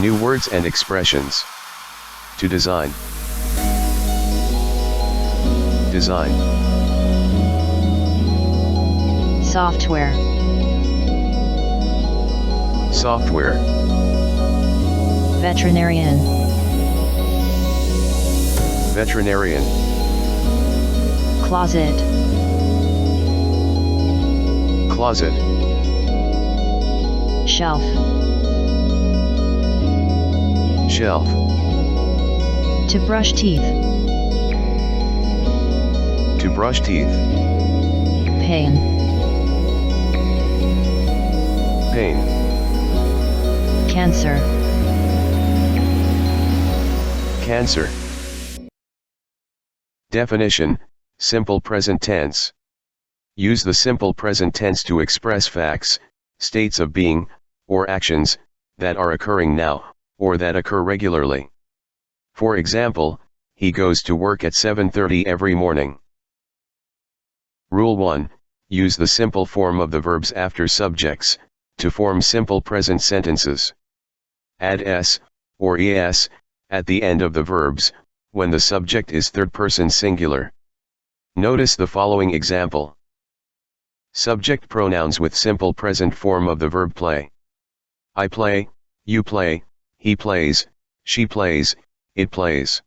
New words and expressions. To design. Design. Software. Software. Veterinarian. Veterinarian. Closet. Closet. Shelf. Shelf. To brush teeth. To brush teeth. Pain. Pain. Cancer. Cancer. Definition: simple present tense. Use the simple present tense to express facts, states of being, or actions, that are occurring now, or that occur regularly. For example, he goes to work at 7:30 every morning. Rule 1. Use the simple form of the verbs after subjects, to form simple present sentences. Add s, or es, at the end of the verbs, when the subject is third person singular. Notice the following example. Subject pronouns with simple present form of the verb play. I play, you play, he plays, she plays, it plays.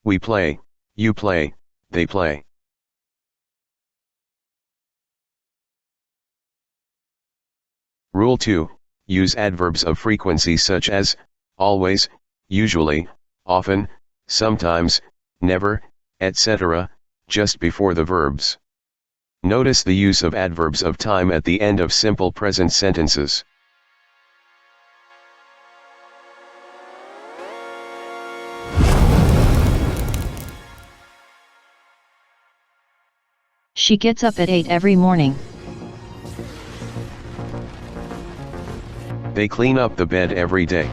We play, you play, they play. Rule 2. Use adverbs of frequency such as always, usually, often, sometimes, never, etc., just before the verbs. Notice the use of adverbs of time at the end of simple present sentences. She gets up at 8 every morning. They clean up the bed every day.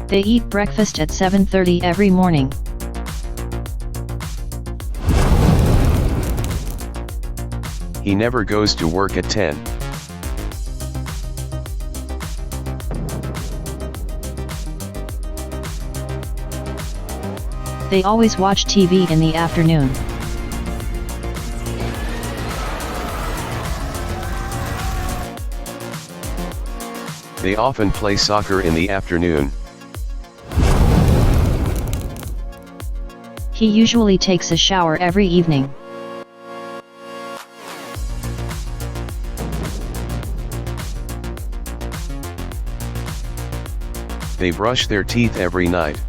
They eat breakfast at 7:30 every morning. He never goes to work at 10. They always watch TV in the afternoon. They often play soccer in the afternoon. He usually takes a shower every evening. They brush their teeth every night.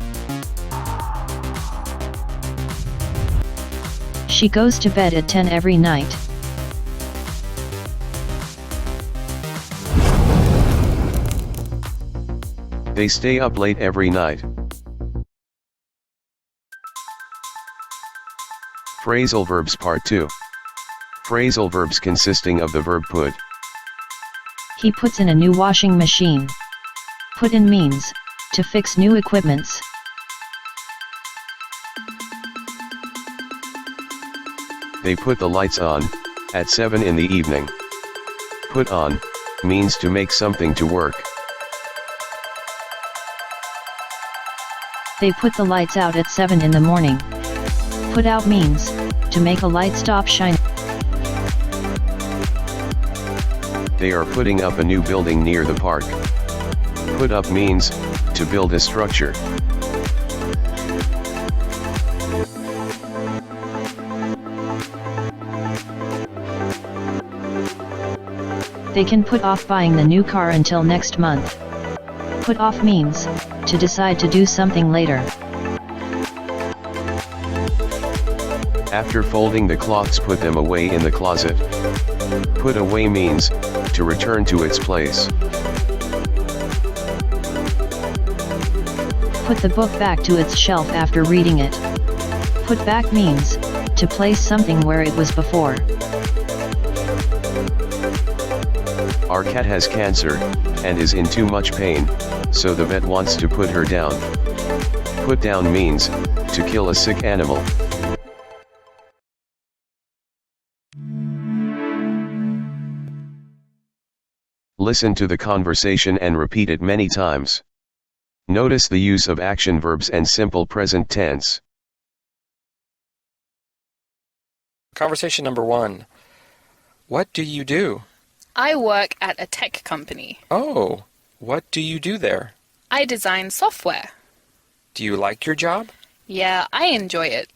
She goes to bed at 10 every night. They stay up late every night. Phrasal verbs part 2. Phrasal verbs consisting of the verb put. He puts in a new washing machine. Put in means to fix new equipments. They put the lights on at 7 in the evening. Put on means to make something to work. They put the lights out at 7 in the morning. Put out means to make a light stop shining. They are putting up a new building near the park. Put up means to build a structure. They can put off buying the new car until next month. Put off means to decide to do something later. After folding the cloths, put them away in the closet. Put away means to return to its place. Put the book back to its shelf after reading it. Put back means to place something where it was before. Our cat has cancer and is in too much pain, so the vet wants to put her down. Put down means to kill a sick animal. Listen to the conversation and repeat it many times. Notice the use of action verbs and simple present tense. Conversation number 1. What do you do? I work at a tech company. Oh, what do you do there? I design software. Do you like your job? Yeah, I enjoy it.